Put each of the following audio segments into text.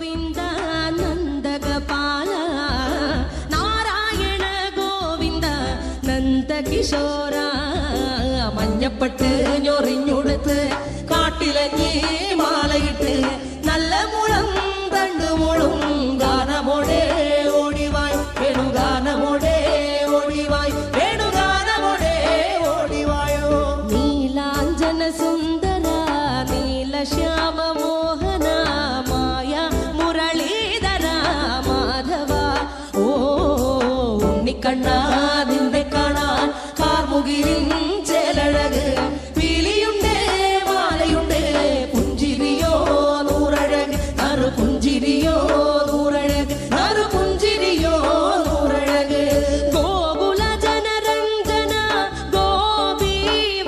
ഗോവിന്ദ നന്ദഗപാല നാരായണ ഗോവിന്ദ നന്ദകിശോര മഞ്ഞപ്പെട്ട് ഞൊറിഞ്ഞുടുത്ത് കാട്ടിലഞ്ഞി മാലയിട്ട് നല്ല മുളം തണ്ടുമുളും ഗാനമോടെ ഓടിവായ് വേണുഗാനമോടെ ഓടിവായ് വേണുഗാനമോടെ ഓടിവായോ നീലാഞ്ജന സുന്ദര നീലശ്യാമ മോഹന മായ മുരളീധര മാധവ ഓ ഉണ്ണിക്കണ്ണാ നിന്നെ കാണാൻ കാർമുകിലിൻ ചേലഴക് പീലിയുണ്ട് മാലയുണ്ട് പുഞ്ചിരിയോ നൂറഴക് നറു പുഞ്ചിരിയോ നൂറഴക് നറു പുഞ്ചിരിയോ നൂറഴക് ഗോകുല ജനരഞ്ജന ഗോപി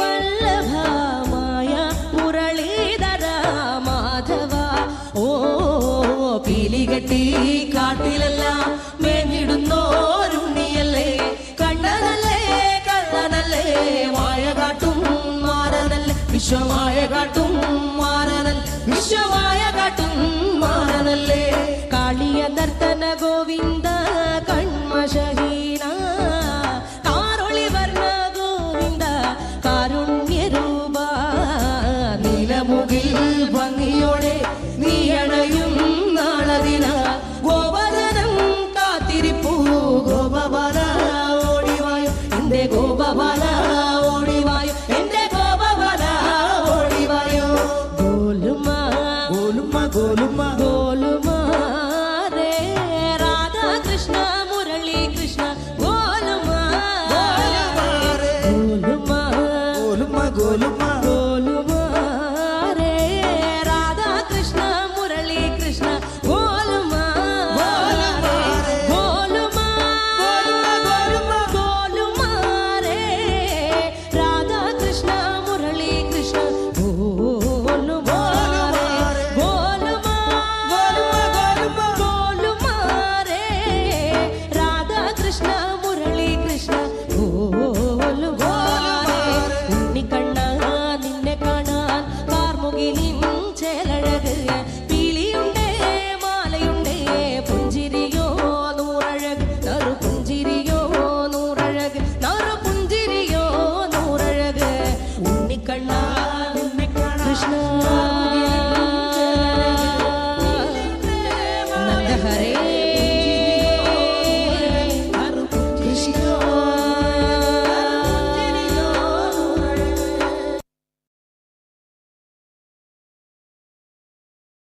വല്ലഭ മായ മുരളീധര മാധവ ഓ പീലികെട്ടി കാട്ടിലെല്ലാം മേഞ്ഞിടുന്നോരുണ്ണിയല്ലേ കണ്ണനല്ലേ കള്ളനല്ലേ മായ കാട്ടും മാറനല്ലേ വിശ്വമായ കാട്ടും മാറനൽ വിശ്വമായ കാട്ടും മാറനല്ലേ കാളിയ നർത്തന ഗോവിന്ദ